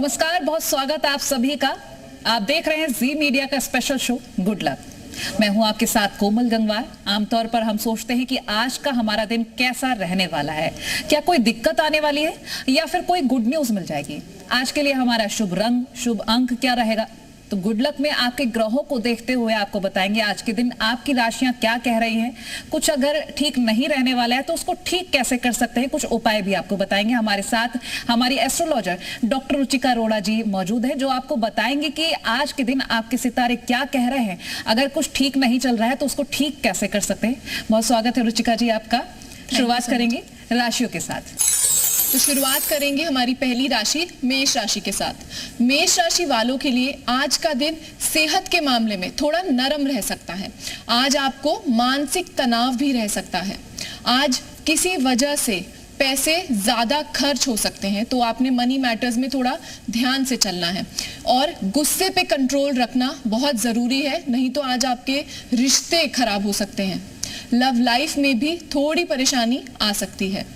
नमस्कार, बहुत स्वागत आप सभी का। आप देख रहे हैं जी मीडिया का स्पेशल शो गुड लक। मैं हूं आपके साथ कोमल गंगवार। आमतौर पर हम सोचते हैं कि आज का हमारा दिन कैसा रहने वाला है, क्या कोई दिक्कत आने वाली है या फिर कोई गुड न्यूज मिल जाएगी। आज के लिए हमारा शुभ रंग, शुभ अंक क्या रहेगा, तो गुड लक में आपके ग्रहों को देखते हुए आपको बताएंगे आज के दिन आपकी राशियां क्या कह रही हैं। कुछ अगर ठीक नहीं रहने वाला है तो उसको ठीक कैसे कर सकते हैं, कुछ उपाय भी आपको बताएंगे। हमारे साथ हमारी एस्ट्रोलॉजर डॉक्टर रुचिका अरोड़ा जी मौजूद है, जो आपको बताएंगे कि आज के दिन आपके सितारे क्या कह रहे हैं। अगर कुछ ठीक नहीं चल रहा है तो उसको ठीक कैसे कर सकते हैं। बहुत स्वागत है रुचिका जी आपका। शुरुआत करेंगे राशियों के साथ। तो शुरुआत करेंगे हमारी पहली राशि मेष राशि के साथ। मेष राशि वालों के लिए आज का दिन सेहत के मामले में थोड़ा नरम रह सकता है। आज आपको मानसिक तनाव भी रह सकता है। आज किसी वजह से पैसे ज्यादा खर्च हो सकते हैं, तो आपने मनी मैटर्स में थोड़ा ध्यान से चलना है और गुस्से पे कंट्रोल रखना बहुत जरूरी है, नहीं तो आज आपके रिश्ते खराब हो सकते हैं। लव लाइफ में भी थोड़ी परेशानी आ सकती है।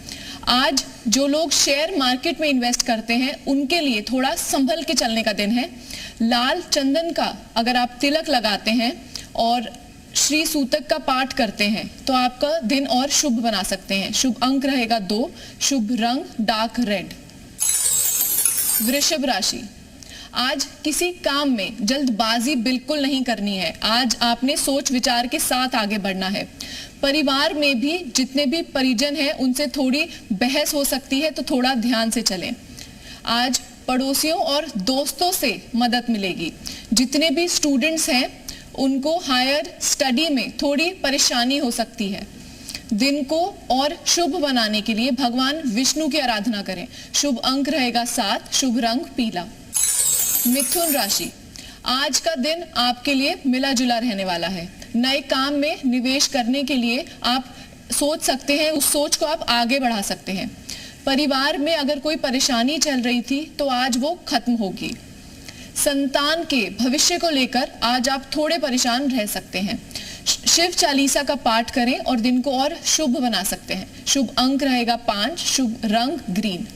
आज जो लोग शेयर मार्केट में इन्वेस्ट करते हैं उनके लिए थोड़ा संभल के चलने का दिन है। लाल चंदन का अगर आप तिलक लगाते हैं और श्री सूतक का पाठ करते हैं तो आपका दिन और शुभ बना सकते हैं। शुभ अंक रहेगा 2, शुभ रंग डार्क रेड। वृषभ राशि, आज किसी काम में जल्दबाजी बिल्कुल नहीं करनी है। आज आपने सोच विचार के साथ आगे बढ़ना है। परिवार में भी जितने भी परिजन हैं उनसे थोड़ी बहस हो सकती है, तो थोड़ा ध्यान से चलें। आज पड़ोसियों और दोस्तों से मदद मिलेगी। जितने भी स्टूडेंट्स हैं उनको हायर स्टडी में थोड़ी परेशानी हो सकती है। दिन को और शुभ बनाने के लिए भगवान विष्णु की आराधना करें। शुभ अंक रहेगा 7, शुभ रंग पीला। मिथुन राशि, आज का दिन आपके लिए मिला जुला रहने वाला है। नए काम में निवेश करने के लिए आप सोच सकते हैं, उस सोच को आप आगे बढ़ा सकते हैं। परिवार में अगर कोई परेशानी चल रही थी तो आज वो खत्म होगी। संतान के भविष्य को लेकर आज आप थोड़े परेशान रह सकते हैं। शिव चालीसा का पाठ करें और दिन को और शुभ बना सकते हैं। शुभ अंक रहेगा 5, शुभ रंग ग्रीन।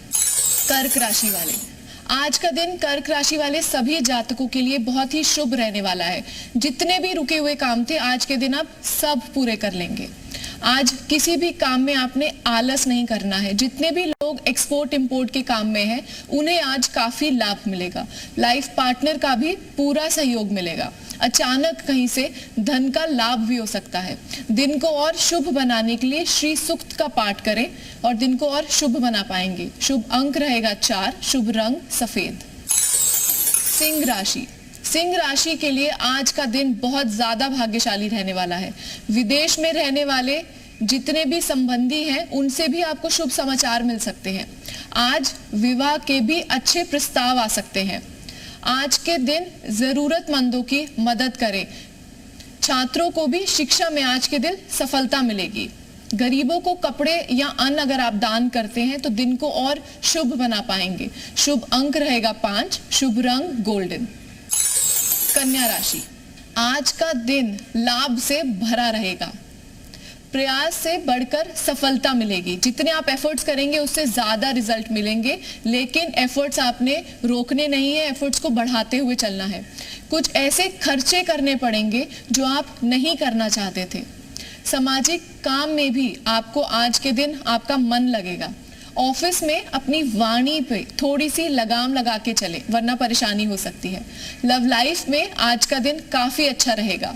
कर्क राशि वाले, आज का दिन कर्क राशि वाले सभी जातकों के लिए बहुत ही शुभ रहने वाला है। जितने भी रुके हुए काम थे आज के दिन आप सब पूरे कर लेंगे। आज किसी भी काम में आपने आलस नहीं करना है। जितने भी लोग एक्सपोर्ट इंपोर्ट के काम में हैं उन्हें आज काफी लाभ मिलेगा। लाइफ पार्टनर का भी पूरा सहयोग मिलेगा। अचानक कहीं से धन का लाभ भी हो सकता है। दिन को और शुभ बनाने के लिए श्री सूक्त का पाठ करें और दिन को और शुभ बना पाएंगे। शुभ अंक रहेगा 4, शुभ रंग सफेद। सिंह राशि, सिंह राशि के लिए आज का दिन बहुत ज्यादा भाग्यशाली रहने वाला है। विदेश में रहने वाले जितने भी संबंधी हैं उनसे भी आपको शुभ समाचार मिल सकते हैं। आज विवाह के भी अच्छे प्रस्ताव आ सकते हैं। आज के दिन जरूरतमंदों की मदद करें। छात्रों को भी शिक्षा में आज के दिन सफलता मिलेगी। गरीबों को कपड़े या अन्न अगर आप दान करते हैं तो दिन को और शुभ बना पाएंगे। शुभ अंक रहेगा 5, शुभ रंग गोल्डन। कन्या राशि, आज का दिन लाभ से भरा रहेगा। प्रयास से बढ़कर सफलता मिलेगी। जितने आप एफर्ट्स करेंगे उससे ज्यादा रिजल्ट मिलेंगे, लेकिन एफर्ट्स आपने रोकने नहीं है, एफर्ट्स को बढ़ाते हुए चलना है। कुछ ऐसे खर्चे करने पड़ेंगे जो आप नहीं करना चाहते थे। सामाजिक काम में भी आपको आज के दिन आपका मन लगेगा। ऑफिस में अपनी वाणी पे थोड़ी सी लगाम लगा के चले, वरना परेशानी हो सकती है। लव लाइफ में आज का दिन काफी अच्छा रहेगा।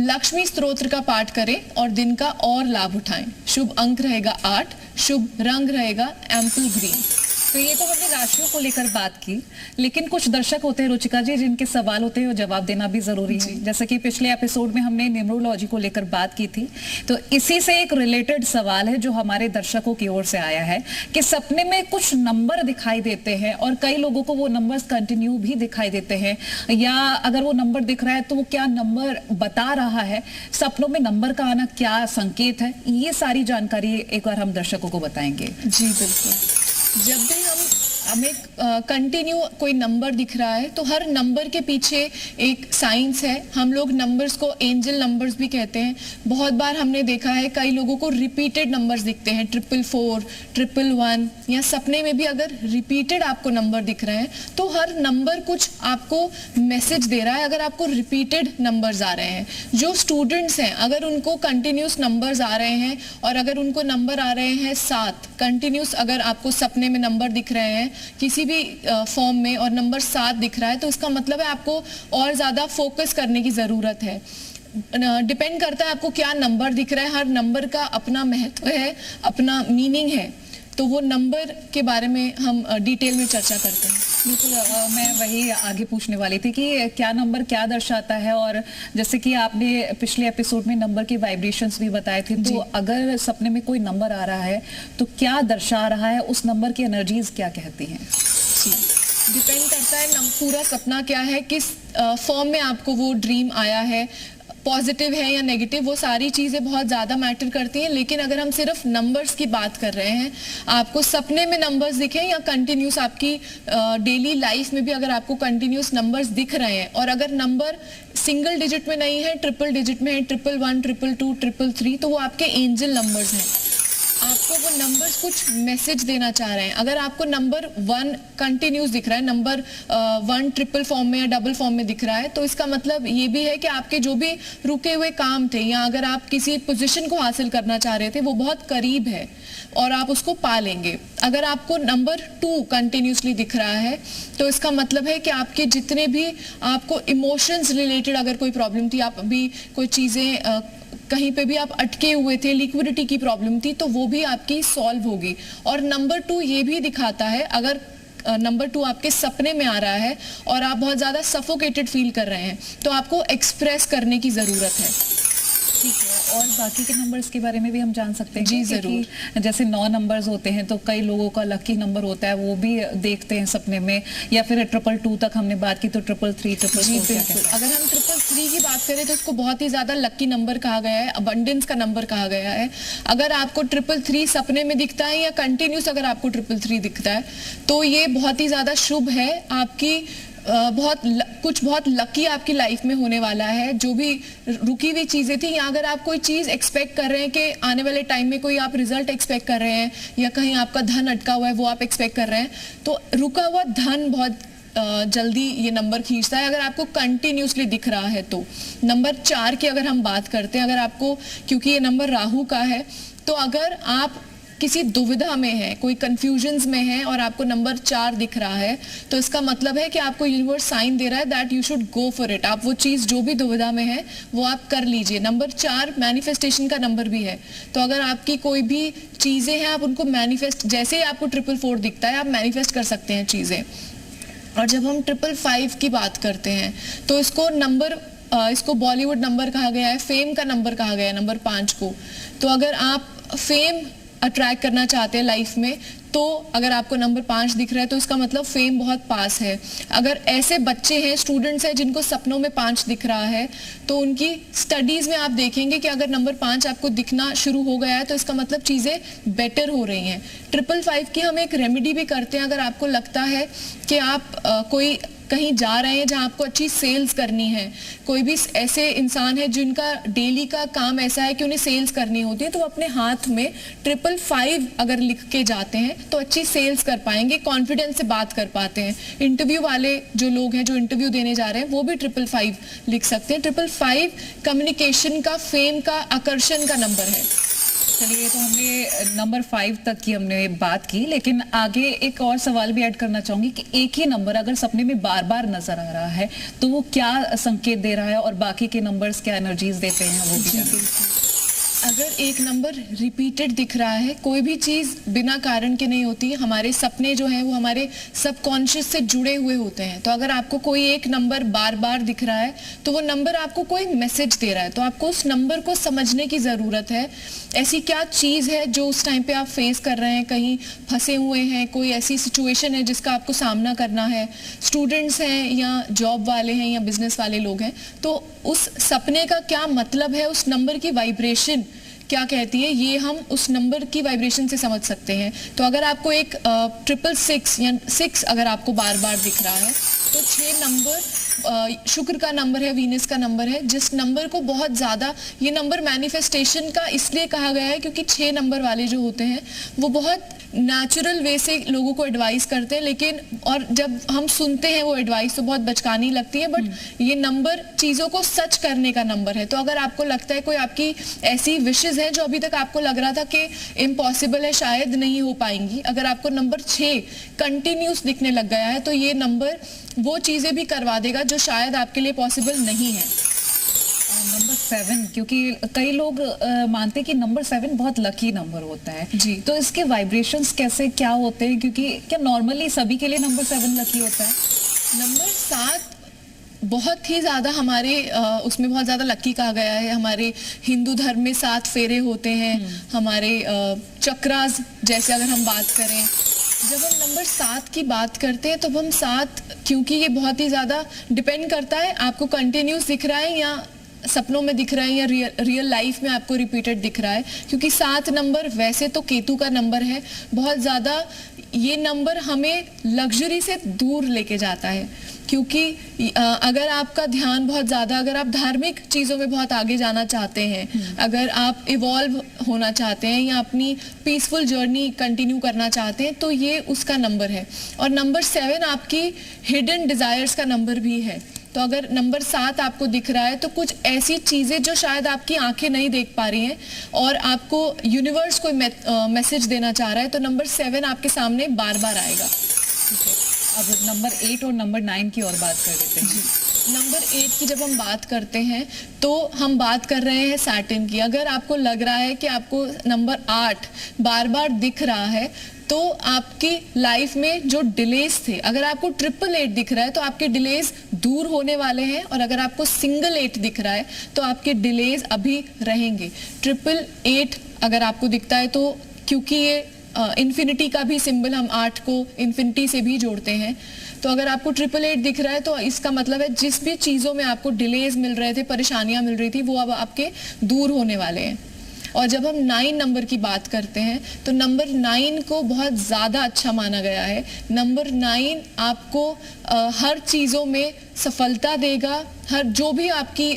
लक्ष्मी स्तोत्र का पाठ करें और दिन का और लाभ उठाएं। शुभ अंक रहेगा 8, शुभ रंग रहेगा एम्पल ग्रीन। तो ये तो हमने राशियों को लेकर बात की, लेकिन कुछ दर्शक होते हैं रुचिका जी जिनके सवाल होते हैं वो जवाब देना भी जरूरी है। जैसे कि पिछले एपिसोड में हमने न्यूमरोलॉजी को लेकर बात की थी, तो इसी से एक रिलेटेड सवाल है जो हमारे दर्शकों की ओर से आया है कि सपने में कुछ नंबर दिखाई देते हैं और कई लोगों को वो नंबर्स कंटिन्यू भी दिखाई देते हैं, या अगर वो नंबर दिख रहा है तो वो क्या नंबर बता रहा है, सपनों में नंबर का आना क्या संकेत है, ये सारी जानकारी एक बार हम दर्शकों को बताएंगे। जी बिल्कुल। जब भी हम हमें कंटिन्यू कोई नंबर दिख रहा है तो हर नंबर के पीछे एक साइंस है। हम लोग नंबर्स को एंजल नंबर्स भी कहते हैं। बहुत बार हमने देखा है कई लोगों को रिपीटेड नंबर्स दिखते हैं, 444, 111, या सपने में भी अगर रिपीटेड आपको नंबर दिख रहे हैं तो हर नंबर कुछ आपको मैसेज दे रहा है। अगर आपको रिपीटेड नंबर्स आ रहे हैं, जो स्टूडेंट्स हैं अगर उनको कंटिन्यूस नंबर्स आ रहे हैं और अगर उनको नंबर आ रहे हैं 7 कंटिन्यूस, अगर आपको सपने में नंबर दिख रहे हैं किसी भी फॉर्म में और नंबर 7 दिख रहा है तो इसका मतलब है आपको और ज्यादा फोकस करने की जरूरत है। डिपेंड करता है आपको क्या नंबर दिख रहा है। हर नंबर का अपना महत्व है, अपना मीनिंग है, तो वो नंबर के बारे में हम डिटेल में चर्चा करते हैं। बिल्कुल, मैं वही आगे पूछने वाली थी कि क्या नंबर क्या दर्शाता है, और जैसे कि आपने पिछले एपिसोड में नंबर के वाइब्रेशंस भी बताए थे, तो अगर सपने में कोई नंबर आ रहा है तो क्या दर्शा रहा है, उस नंबर की एनर्जीज क्या कहती हैं? डिपेंड करता है पूरा सपना क्या है, किस फॉर्म में आपको वो ड्रीम आया है, पॉजिटिव है या नेगेटिव, वो सारी चीज़ें बहुत ज़्यादा मैटर करती हैं। लेकिन अगर हम सिर्फ नंबर्स की बात कर रहे हैं, आपको सपने में नंबर्स दिखें या कंटिन्यूस आपकी डेली लाइफ में भी अगर आपको कंटिन्यूस नंबर्स दिख रहे हैं और अगर नंबर सिंगल डिजिट में नहीं है, ट्रिपल डिजिट में है, 111, 222, 333, तो वो आपके एंजल नंबर्स हैं। आपको वो नंबर्स कुछ मैसेज देना चाह रहे हैं। अगर आपको नंबर 1 कंटिन्यूस दिख रहा है, नंबर 1 ट्रिपल फॉर्म में या डबल फॉर्म में दिख रहा है, तो इसका मतलब ये भी है कि आपके जो भी रुके हुए काम थे या अगर आप किसी पोजीशन को हासिल करना चाह रहे थे वो बहुत करीब है और आप उसको पा लेंगे। अगर आपको नंबर 2 कंटिन्यूसली दिख रहा है तो इसका मतलब है कि आपके जितने भी आपको इमोशंस रिलेटेड अगर कोई प्रॉब्लम थी, आप अभी कोई चीज़ें कहीं पे भी आप अटके हुए थे, लिक्विडिटी की प्रॉब्लम थी, तो वो भी आपकी सॉल्व होगी। और नंबर 2 ये भी दिखाता है, अगर नंबर 2 आपके सपने में आ रहा है और आप बहुत ज़्यादा सफोकेटेड फील कर रहे हैं तो आपको एक्सप्रेस करने की ज़रूरत है। ठीक है, और बाकी के नंबर्स के बारे में भी हम जान सकते हैं? जी जरूर। जैसे 9 नंबर्स होते हैं तो कई लोगों का लकी नंबर होता है, वो भी देखते हैं सपने में, या फिर 222 तक हमने बात की तो 333, 444। अगर हम 333 की बात करें तो उसको बहुत ही ज्यादा लकी नंबर कहा गया है, अबंडेंस का नंबर कहा गया है। अगर आपको 333 सपने में दिखता है या कंटिन्यूस अगर आपको 333 दिखता है तो ये बहुत ही ज्यादा शुभ है। आपकी कुछ बहुत लकी आपकी लाइफ में होने वाला है। जो भी रुकी हुई चीजें थी, या अगर आप कोई चीज एक्सपेक्ट कर रहे हैं कि आने वाले टाइम में कोई आप रिजल्ट एक्सपेक्ट कर रहे हैं या कहीं आपका धन अटका हुआ है वो आप एक्सपेक्ट कर रहे हैं, तो रुका हुआ धन बहुत जल्दी ये नंबर खींचता है अगर आपको कंटिन्यूसली दिख रहा है तो। नंबर 4 की अगर हम बात करते हैं, अगर आपको, क्योंकि ये नंबर राहु का है, तो अगर आप किसी दुविधा में है, कोई कंफ्यूजन्स में है और आपको नंबर 4 दिख रहा है तो इसका मतलब है कि आपको यूनिवर्स साइन दे रहा है that you should go for it. आप वो चीज़ जो भी दुविधा में है वो आप कर लीजिए। नंबर 4 मैनिफेस्टेशन का नंबर भी है, तो अगर आपकी कोई भी चीज़ें हैं आप उनको मैनिफेस्ट, जैसे ही आपको 444 दिखता है आप मैनिफेस्ट कर सकते हैं चीज़ें। और जब हम 555 की बात करते हैं तो इसको नंबर, इसको बॉलीवुड नंबर कहा गया है, फेम का नंबर कहा गया है नंबर 5 को। तो अगर आप फेम अट्रैक्ट करना चाहते हैं लाइफ में तो अगर आपको नंबर 5 दिख रहा है तो इसका मतलब फेम बहुत पास है। अगर ऐसे बच्चे हैं, स्टूडेंट्स हैं जिनको सपनों में 5 दिख रहा है तो उनकी स्टडीज में आप देखेंगे कि अगर नंबर 5 आपको दिखना शुरू हो गया है तो इसका मतलब चीज़ें बेटर हो रही हैं। 555 की हम एक रेमेडी भी करते हैं। अगर आपको लगता है कि आप कोई कहीं जा रहे हैं जहां आपको अच्छी सेल्स करनी है, कोई भी ऐसे इंसान है जिनका डेली का काम ऐसा है कि उन्हें सेल्स करनी होती है, तो वो अपने हाथ में 555 अगर लिख के जाते हैं तो अच्छी सेल्स कर पाएंगे, कॉन्फिडेंस से बात कर पाते हैं। इंटरव्यू वाले जो लोग हैं जो इंटरव्यू देने जा रहे हैं वो भी 555 लिख सकते हैं। 555 कम्युनिकेशन का, फेम का, आकर्षण का नंबर है। चलिए, तो हमने नंबर 5 तक की हमने बात की, लेकिन आगे एक और सवाल भी ऐड करना चाहूंगी कि एक ही नंबर अगर सपने में बार बार नजर आ रहा है तो वो क्या संकेत दे रहा है और बाकी के नंबर्स क्या एनर्जीज देते हैं वो भी। अगर एक नंबर रिपीटेड दिख रहा है, कोई भी चीज़ बिना कारण के नहीं होती। हमारे सपने जो हैं वो हमारे सबकॉन्शियस से जुड़े हुए होते हैं। तो अगर आपको कोई एक नंबर बार बार दिख रहा है तो वो नंबर आपको कोई मैसेज दे रहा है, तो आपको उस नंबर को समझने की ज़रूरत है। ऐसी क्या चीज़ है जो उस टाइम पे आप फेस कर रहे हैं, कहीं फंसे हुए हैं, कोई ऐसी सिचुएशन है जिसका आपको सामना करना है। स्टूडेंट्स हैं या जॉब वाले हैं या बिजनेस वाले लोग हैं, तो उस सपने का क्या मतलब है, उस नंबर की वाइब्रेशन क्या कहती है ये हम उस नंबर की वाइब्रेशन से समझ सकते हैं। तो अगर आपको एक 666 या 6 अगर आपको बार बार दिख रहा है तो 6 नंबर शुक्र का नंबर है, वीनस का नंबर है, जिस नंबर को बहुत ज़्यादा, ये नंबर मैनिफेस्टेशन का इसलिए कहा गया है क्योंकि 6 नंबर वाले जो होते हैं वो बहुत नेचुरल वे से लोगों को एडवाइस करते हैं, लेकिन और जब हम सुनते हैं वो एडवाइस तो बहुत बचकानी लगती है, बट ये नंबर चीज़ों को सच करने का नंबर है। तो अगर आपको लगता है कोई आपकी ऐसी विशेज़ हैं जो अभी तक आपको लग रहा था कि इम्पॉसिबल है, शायद नहीं हो पाएंगी, अगर आपको नंबर 6 कंटिन्यूस दिखने लग गया है तो ये नंबर वो चीज़ें भी करवा देगा जो शायद आपके लिए पॉसिबल नहीं है। नंबर 7, क्योंकि कई लोग मानते हैं कि नंबर 7 बहुत लकी नंबर होता है जी। तो इसके वाइब्रेशंस कैसे क्या होते हैं, क्योंकि क्या नॉर्मली सभी के लिए नंबर 7 लकी होता है? नंबर 7 बहुत ही ज़्यादा हमारे उसमें बहुत ज़्यादा लकी कहा गया है। हमारे हिंदू धर्म में 7 फेरे होते हैं, हमारे चक्रास जैसे अगर हम बात करें, जब हम नंबर 7 की बात करते हैं तो हम 7, क्योंकि ये बहुत ही ज़्यादा डिपेंड करता है आपको कंटिन्यूस दिख रहा है या सपनों में दिख रहा है या रियल लाइफ में आपको रिपीटेड दिख रहा है, क्योंकि 7 नंबर वैसे तो केतु का नंबर है, बहुत ज़्यादा ये नंबर हमें लग्जरी से दूर लेके जाता है, क्योंकि अगर आपका ध्यान बहुत ज़्यादा, अगर आप धार्मिक चीज़ों में बहुत आगे जाना चाहते हैं, अगर आप इवॉल्व होना चाहते हैं या अपनी पीसफुल जर्नी कंटिन्यू करना चाहते हैं तो ये उसका नंबर है। और नंबर 7 आपकी हिडन डिज़ायर्स का नंबर भी है। तो अगर नंबर 7 आपको दिख रहा है तो कुछ ऐसी चीज़ें जो शायद आपकी आंखें नहीं देख पा रही हैं और आपको यूनिवर्स कोई मैसेज देना चाह रहा है, तो नंबर 7 आपके सामने बार बार आएगा। अब नंबर 8 और नंबर 9 की और बात कर लेते हैं। नंबर 8 की जब हम बात करते हैं तो हम बात कर रहे हैं सैटर्न की। अगर आपको लग रहा है कि आपको नंबर 8 बार बार दिख रहा है तो आपकी लाइफ में जो डिलेज थे, अगर आपको 888 दिख रहा है तो आपके डिलेज दूर होने वाले हैं, और अगर आपको सिंगल 8 दिख रहा है तो आपके डिलेज अभी रहेंगे। 888 अगर आपको दिखता है तो, क्योंकि ये इन्फिनिटी का भी सिंबल, हम 8 को इन्फिनिटी से भी जोड़ते हैं, तो अगर आपको 888 दिख रहा है तो इसका मतलब है जिस भी चीज़ों में आपको डिलेज मिल रहे थे, परेशानियां मिल रही थी, वो अब आपके दूर होने वाले हैं। और जब हम 9 नंबर की बात करते हैं तो नंबर 9 को बहुत ज़्यादा अच्छा माना गया है। नंबर 9 आपको हर चीज़ों में सफलता देगा, हर जो भी आपकी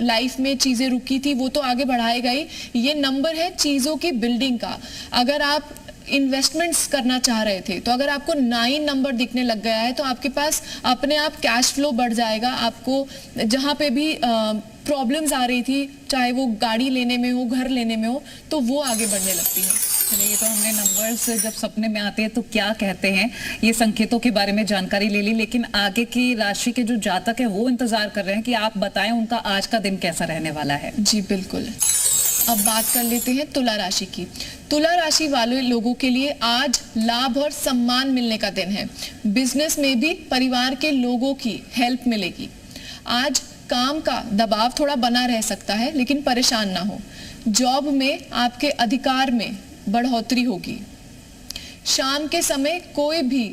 लाइफ में चीज़ें रुकी थी वो तो आगे बढ़ाएगा ही। ये नंबर है चीज़ों की बिल्डिंग का। अगर आप इन्वेस्टमेंट्स करना चाह रहे थे तो अगर आपको 9 नंबर दिखने लग गया है तो आपके पास अपने आप कैश फ्लो बढ़ जाएगा। आपको जहाँ पे भी प्रॉब्लम्स आ रही थी, चाहे वो गाड़ी लेने में हो, घर लेने में हो, तो वो आगे बढ़ने लगती है। चलिए, ये तो हमने नंबर्स जब सपने में आते हैं तो क्या कहते हैं, ये संकेतों के बारे में जानकारी ले ली, लेकिन आगे की राशि के जो जातक है वो इंतजार कर रहे हैं कि आप बताएं उनका आज का दिन कैसा रहने वाला है। जी बिल्कुल। अब बात कर लेते हैं तुला राशि की। तुला राशि वाले लोगों के लिए आज लाभ और सम्मान मिलने का दिन है। बिजनेस में भी परिवार के लोगों की हेल्प मिलेगी। आज काम का दबाव थोड़ा बना रह सकता है, लेकिन परेशान ना हो। जॉब में आपके अधिकार में बढ़ोतरी होगी। शाम के समय कोई भी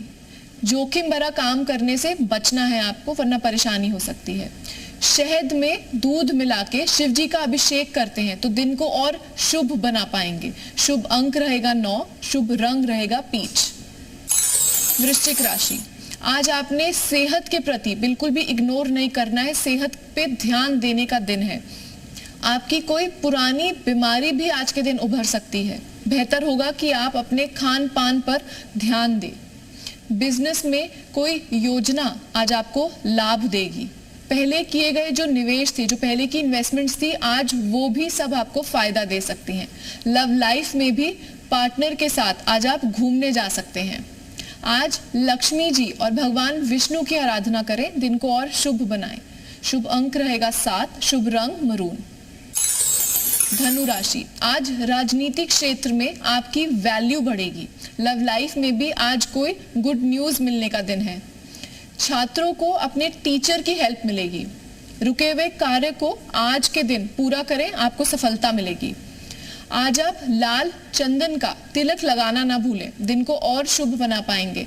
जोखिम भरा काम करने से बचना है आपको, वरना परेशानी हो सकती है। शहद में दूध मिला के शिव जी का अभिषेक करते हैं तो दिन को और शुभ बना पाएंगे। शुभ अंक रहेगा 9, शुभ रंग रहेगा पीच। वृश्चिक राशि, आज आपने सेहत के प्रति बिल्कुल भी इग्नोर नहीं करना है, सेहत पे ध्यान देने का दिन है। आपकी कोई पुरानी बीमारी भी आज के दिन उभर सकती है। बेहतर होगा कि आप अपने खान पान पर ध्यान दें। बिजनेस में कोई योजना आज आपको लाभ देगी। पहले किए गए जो निवेश थे, जो पहले की इन्वेस्टमेंट्स थी, आज वो भी सब आपको फायदा दे सकती हैं। लव लाइफ में भी पार्टनर के साथ आज आप घूमने जा सकते हैं। आज लक्ष्मी जी और भगवान विष्णु की आराधना करें, दिन को और शुभ बनाएं। शुभ अंक रहेगा 7, शुभ रंग मरून। धनु राशि, आज राजनीतिक क्षेत्र में आपकी वैल्यू बढ़ेगी। लव लाइफ में भी आज कोई गुड न्यूज मिलने का दिन है। छात्रों को अपने टीचर की हेल्प मिलेगी। रुके हुए कार्य को आज के दिन पूरा करें, आपको सफलता मिलेगी। आज आप लाल चंदन का तिलक लगाना ना भूलें, दिन को और शुभ बना पाएंगे।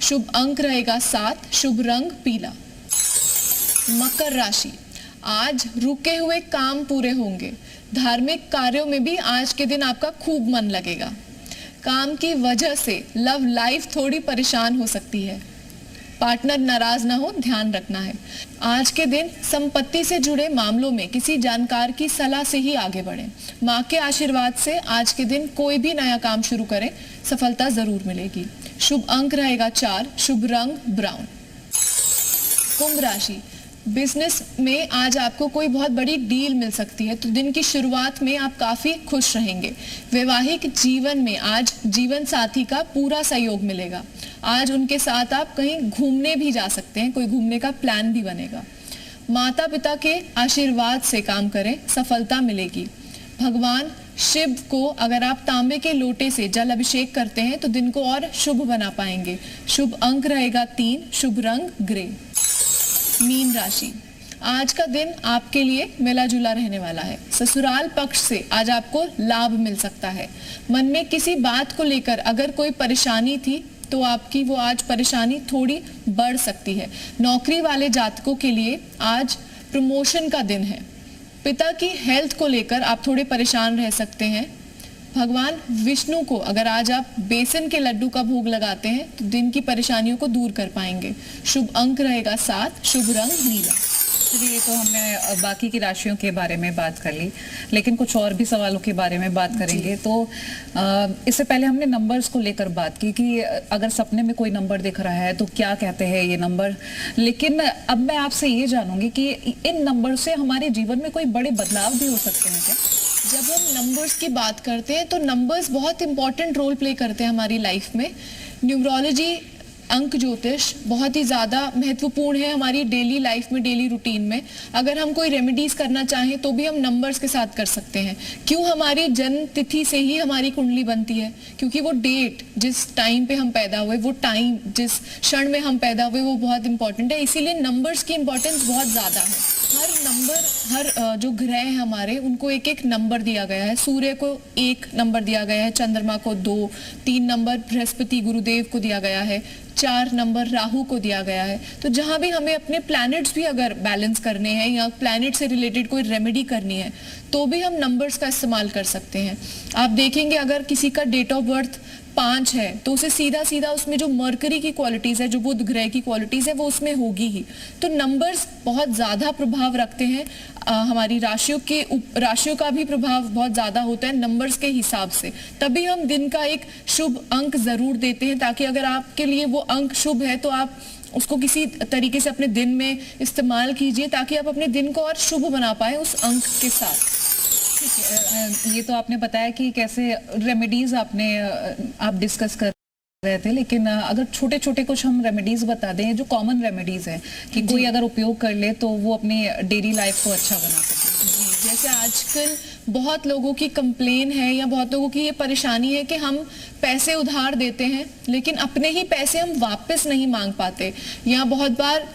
शुभ अंक रहेगा 7, शुभ रंग पीला। मकर राशि, आज रुके हुए काम पूरे होंगे। धार्मिक कार्यों में भी आज के दिन आपका खूब मन लगेगा। काम की वजह से लव लाइफ थोड़ी परेशान हो सकती है। पार्टनर नाराज ना हो, ध्यान रखना है। आज के दिन संपत्ति से जुड़े मामलों में किसी जानकार की सलाह से ही आगे बढ़ें। माँ के आशीर्वाद से आज के दिन कोई भी नया काम शुरू करें, सफलता जरूर मिलेगी। शुभ अंक रहेगा 4, शुभ रंग ब्राउन। कुंभ राशि, बिजनेस में आज आपको कोई बहुत बड़ी डील मिल सकती है, तो दिन की शुरुआत में आप काफी खुश रहेंगे। वैवाहिक जीवन में आज जीवन साथी का पूरा सहयोग मिलेगा। आज उनके साथ आप कहीं घूमने भी जा सकते हैं, कोई घूमने का प्लान भी बनेगा। माता पिता के आशीर्वाद से काम करें, सफलता मिलेगी। भगवान शिव को अगर आप तांबे के लोटे से जल अभिषेक करते हैं तो दिन को और शुभ बना पाएंगे। शुभ अंक रहेगा 3, शुभ रंग ग्रे। मीन राशि, आज का दिन आपके लिए मिला जुला रहने वाला है। ससुराल पक्ष से आज आपको लाभ मिल सकता है। मन में किसी बात को लेकर अगर कोई परेशानी थी तो आपकी वो आज परेशानी थोड़ी बढ़ सकती है। नौकरी वाले जातकों के लिए आज प्रमोशन का दिन है। पिता की हेल्थ को लेकर आप थोड़े परेशान रह सकते हैं। भगवान विष्णु को अगर आज आप बेसन के लड्डू का भोग लगाते हैं तो दिन की परेशानियों को दूर कर पाएंगे। शुभ अंक रहेगा 7, शुभ रंग नीला। चलिए, तो हमने बाकी की राशियों के बारे में बात कर ली, लेकिन कुछ और भी सवालों के बारे में बात करेंगे। तो इससे पहले हमने नंबर्स को लेकर बात की कि अगर सपने में कोई नंबर दिख रहा है तो क्या कहते हैं ये नंबर। लेकिन अब मैं आपसे ये जानूंगी कि इन नंबर से हमारे जीवन में कोई बड़े बदलाव भी हो सकते हैं क्या? जब हम नंबर्स की बात करते हैं तो नंबर्स बहुत इंपॉर्टेंट रोल प्ले करते हैं हमारी लाइफ में। न्यूमरोलॉजी, अंक ज्योतिष बहुत ही ज़्यादा महत्वपूर्ण है हमारी डेली लाइफ में, डेली रूटीन में। अगर हम कोई रेमेडीज करना चाहें तो भी हम नंबर्स के साथ कर सकते हैं। क्यों? हमारी जन्म तिथि से ही हमारी कुंडली बनती है, क्योंकि वो डेट जिस टाइम पे हम पैदा हुए, वो टाइम जिस क्षण में हम पैदा हुए, वो बहुत इंपॉर्टेंट है। इसीलिए नंबर्स की इंपॉर्टेंस बहुत ज़्यादा है। हर नंबर, हर जो ग्रह है हमारे, उनको एक एक नंबर दिया गया है। सूर्य को 1 नंबर दिया गया है, चंद्रमा को 2, 3 नंबर बृहस्पति गुरुदेव को दिया गया है, 4 नंबर राहु को दिया गया है। तो जहां भी हमें अपने प्लैनेट्स भी अगर बैलेंस करने हैं या प्लैनेट से रिलेटेड कोई रेमेडी करनी है तो भी हम नंबर्स का इस्तेमाल कर सकते हैं। आप देखेंगे अगर किसी का डेट ऑफ बर्थ 5 है तो उसे सीधा सीधा उसमें जो मरकरी की क्वालिटीज है, जो बुध ग्रह की क्वालिटीज है, वो उसमें होगी ही। तो नंबर्स बहुत ज्यादा प्रभाव रखते हैं। हमारी राशियों का भी प्रभाव बहुत ज्यादा होता है नंबर्स के हिसाब से। तभी हम दिन का एक शुभ अंक जरूर देते हैं, ताकि अगर आपके लिए वो अंक शुभ है तो आप उसको किसी तरीके से अपने दिन में इस्तेमाल कीजिए, ताकि आप अपने दिन को और शुभ बना पाए उस अंक के साथ। ये तो आपने बताया कि कैसे रेमेडीज आप डिस्कस कर रहे थे, लेकिन अगर छोटे छोटे कुछ हम रेमेडीज बता दें जो कॉमन रेमेडीज हैं कि कोई अगर उपयोग कर ले तो वो अपनी डेली लाइफ को अच्छा बना सके। जैसे आजकल बहुत लोगों की कंप्लेन है या बहुत लोगों की ये परेशानी है कि हम पैसे उधार देते हैं लेकिन अपने ही पैसे हम वापस नहीं मांग पाते। या बहुत बार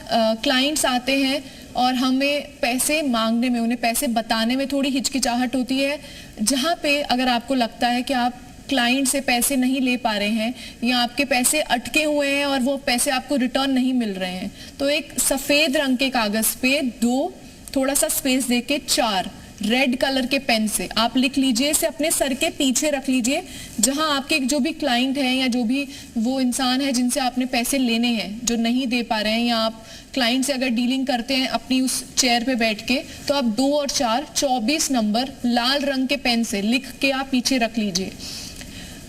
क्लाइंट्स आते हैं और हमें पैसे मांगने में, उन्हें पैसे बताने में थोड़ी हिचकिचाहट होती है। जहाँ पे अगर आपको लगता है कि आप क्लाइंट से पैसे नहीं ले पा रहे हैं या आपके पैसे अटके हुए हैं और वो पैसे आपको रिटर्न नहीं मिल रहे हैं, तो एक सफेद रंग के कागज पे 2 थोड़ा सा स्पेस देके 4 रेड कलर के पेन से आप लिख लीजिए। इसे अपने सर के पीछे रख लीजिए, जहां आपके जो भी क्लाइंट है या जो भी वो इंसान है जिनसे आपने पैसे लेने हैं जो नहीं दे पा रहे हैं, या आप क्लाइंट से अगर डीलिंग करते हैं अपनी उस चेयर पे बैठ के, तो आप 2 और 4 24 नंबर लाल रंग के पेन से लिख के आप पीछे रख लीजिए।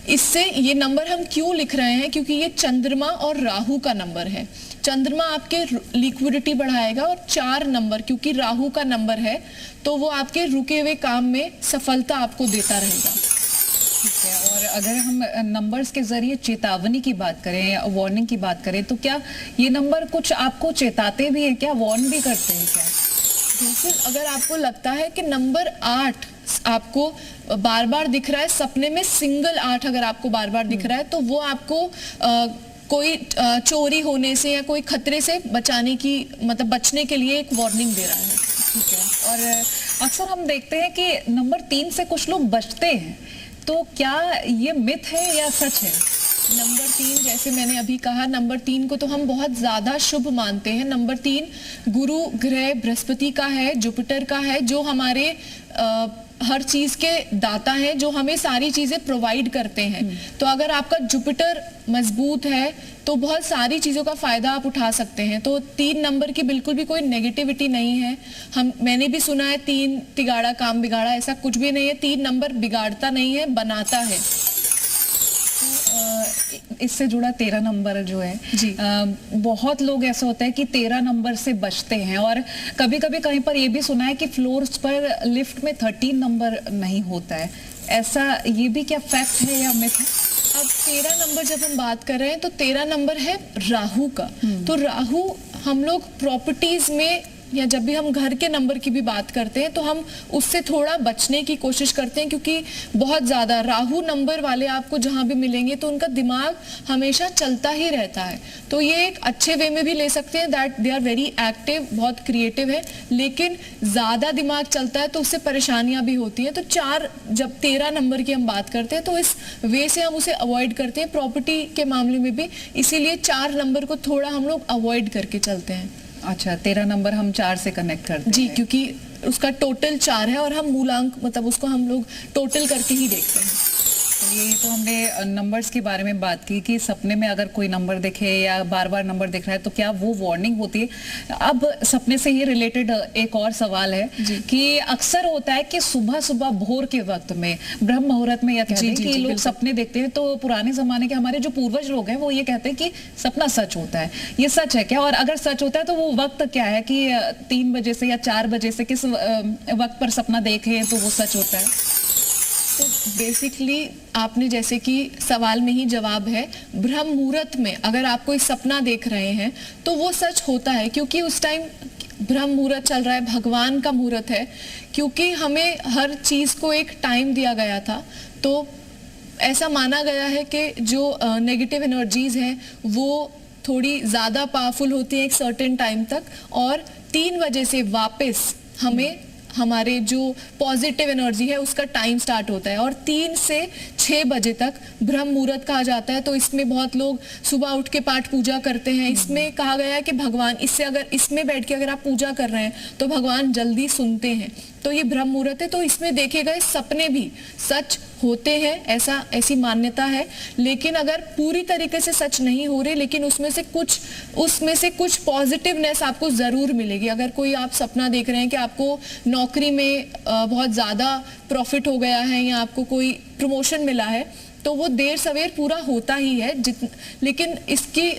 इससे ये नंबर हम क्यों लिख रहे हैं? क्योंकि ये चंद्रमा और राहु का नंबर है। चंद्रमा आपके लिक्विडिटी बढ़ाएगा और 4 नंबर क्योंकि राहु का नंबर है तो वो आपके रुके हुए काम में सफलता आपको देता रहेगा। ठीक है। और अगर हम नंबर्स के जरिए चेतावनी की बात करें या वार्निंग की बात करें तो क्या ये नंबर कुछ आपको चेताते भी है क्या, वार्न भी करते हैं क्या? बिल्कुल। अगर आपको लगता है कि नंबर 8 आपको बार बार दिख रहा है, सपने में सिंगल 8 अगर आपको बार बार दिख रहा है, तो वो आपको कोई चोरी होने से या कोई खतरे से बचाने की, मतलब बचने के लिए एक वार्निंग दे रहा है। ठीक है। और अक्सर हम देखते हैं कि नंबर 3 से कुछ लोग बचते हैं, तो क्या ये मिथ है या सच है? नंबर 3, जैसे मैंने अभी कहा, नंबर 3 को तो हम बहुत ज्यादा शुभ मानते हैं। नंबर 3 गुरु ग्रह बृहस्पति का है, जुपिटर का है, जो हमारे हर चीज के दाता हैं जो हमें सारी चीजें प्रोवाइड करते हैं। तो अगर आपका जुपिटर मजबूत है तो बहुत सारी चीजों का फायदा आप उठा सकते हैं। तो 3 नंबर की बिल्कुल भी कोई नेगेटिविटी नहीं है। मैंने भी सुना है 3 तिगाड़ा काम बिगाड़ा, ऐसा कुछ भी नहीं है। 3 नंबर बिगाड़ता नहीं है, बनाता है। इससे जुड़ा 13 नंबर जो है जी। बहुत लोग ऐसा होता है कि 13 नंबर से बचते हैं, और कभी कभी कहीं पर ये भी सुना है कि फ्लोर्स पर लिफ्ट में 13 नंबर नहीं होता है। ऐसा ये भी क्या फैक्ट है या मिथ है? अब 13 नंबर जब हम बात कर रहे हैं तो 13 नंबर है राहु का। तो राहु हम लोग प्रॉपर्टीज में या जब भी हम घर के नंबर की भी बात करते हैं तो हम उससे थोड़ा बचने की कोशिश करते हैं, क्योंकि बहुत ज्यादा राहु नंबर वाले आपको जहां भी मिलेंगे तो उनका दिमाग हमेशा चलता ही रहता है। तो ये एक अच्छे वे में भी ले सकते हैं, that they are very active, बहुत क्रिएटिव है, लेकिन ज्यादा दिमाग चलता है तो उससे परेशानियां भी होती हैं। तो 4 जब 13 नंबर की हम बात करते हैं तो इस वे से हम उसे अवॉइड करते हैं, प्रॉपर्टी के मामले में भी। इसीलिए 4 नंबर को थोड़ा हम लोग अवॉइड करके चलते हैं। अच्छा, 13 नंबर हम 4 से कनेक्ट करते जी, हैं। क्योंकि उसका टोटल 4 है और हम मूलांक मतलब उसको हम लोग टोटल करके ही देखते हैं। ये तो हमने नंबर्स के बारे में बात की कि सपने में अगर कोई नंबर दिखे या बार बार नंबर दिख रहा है तो क्या वो वार्निंग होती है। अब सपने से ही रिलेटेड एक और सवाल है कि अक्सर होता है कि सुबह सुबह भोर के वक्त में ब्रह्म मुहूर्त में या कहते हैं कि लोग सपने देखते हैं, तो पुराने जमाने के हमारे जो पूर्वज लोग हैं वो ये कहते हैं कि सपना सच होता है। ये सच है क्या? और अगर सच होता है तो वो वक्त क्या है कि 3 बजे से या 4 बजे से किस वक्त पर सपना देखें तो वो सच होता है? तो बेसिकली आपने जैसे कि सवाल में ही जवाब है, ब्रह्म मुहूर्त में अगर आप कोई सपना देख रहे हैं तो वो सच होता है, क्योंकि उस टाइम ब्रह्म मुहूर्त चल रहा है, भगवान का मुहूर्त है। क्योंकि हमें हर चीज को एक टाइम दिया गया था, तो ऐसा माना गया है कि जो नेगेटिव एनर्जीज हैं वो थोड़ी ज्यादा पावरफुल होती है एक सर्टेन टाइम तक, और 3 बजे से वापस हमें हमारे जो पॉजिटिव एनर्जी है उसका टाइम स्टार्ट होता है। और 3 से 6 बजे तक ब्रह्म मुहूर्त कहा जाता है। तो इसमें बहुत लोग सुबह उठ के पाठ पूजा करते हैं। इसमें कहा गया है कि भगवान इससे अगर इसमें बैठ के अगर आप पूजा कर रहे हैं तो भगवान जल्दी सुनते हैं। तो ये ब्रह्म मुहूर्त है। तो इसमें देखे गए सपने भी सच होते हैं, ऐसी मान्यता है। लेकिन अगर पूरी तरीके से सच नहीं हो रहे, लेकिन उसमें से कुछ पॉजिटिवनेस आपको जरूर मिलेगी। अगर कोई आप सपना देख रहे हैं कि आपको नौकरी में बहुत ज्यादा प्रॉफिट हो गया है या आपको कोई प्रमोशन मिला है, तो वो देर सवेर पूरा होता ही है। लेकिन इसकी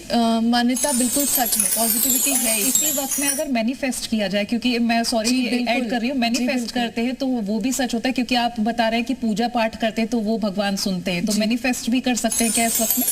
मान्यता बिल्कुल सच है, पॉजिटिविटी है। इसी वक्त में अगर मैनिफेस्ट किया जाए, क्योंकि मैं सॉरी ऐड कर रही हूँ, मैनिफेस्ट करते हैं तो वो भी सच होता है, क्योंकि आप बता रहे हैं कि पूजा पाठ करते हैं तो वो भगवान सुनते हैं, तो मैनिफेस्ट भी कर सकते हैं क्या इस वक्त में?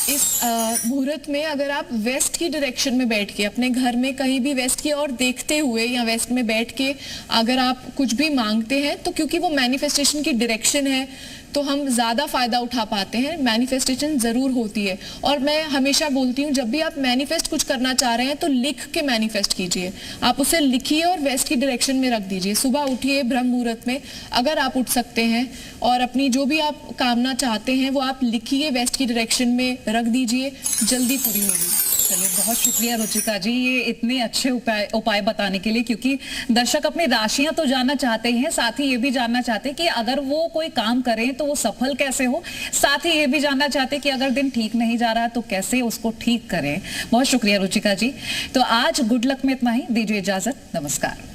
इस मुहूर्त में अगर आप वेस्ट की डायरेक्शन में बैठ के अपने घर में कहीं भी वेस्ट की ओर देखते हुए या वेस्ट में बैठ के अगर आप कुछ भी मांगते हैं, तो क्योंकि वो मैनिफेस्टेशन की डायरेक्शन है तो हम ज्यादा फायदा उठा पाते हैं। मैनिफेस्टेशन जरूर होती है। और मैं हमेशा बोलती हूँ, जब भी आप मैनिफेस्ट कुछ करना चाह रहे हैं तो लिख के मैनिफेस्ट कीजिए। आप उसे लिखिए और वेस्ट की डायरेक्शन में रख दीजिए। सुबह उठिए ब्रह्म मुहूर्त में, अगर आप उठ सकते हैं, और अपनी जो भी आप कामना चाहते हैं वो आप लिखिए, वेस्ट की डायरेक्शन में रख दीजिए, जल्दी पूरी होगी। चलिए, बहुत शुक्रिया रुचिका जी ये इतने अच्छे उपाय बताने के लिए, क्योंकि दर्शक अपनी राशियां तो जानना चाहते हैं, साथ ही ये भी जानना चाहते हैं कि अगर वो कोई काम करें तो वो सफल कैसे हो। साथ ही ये भी जानना चाहते हैं कि अगर दिन ठीक नहीं जा रहा तो कैसे उसको ठीक करें। बहुत शुक्रिया रुचिका जी। तो आज गुड लक में इतना ही, दीजिए इजाजत, नमस्कार।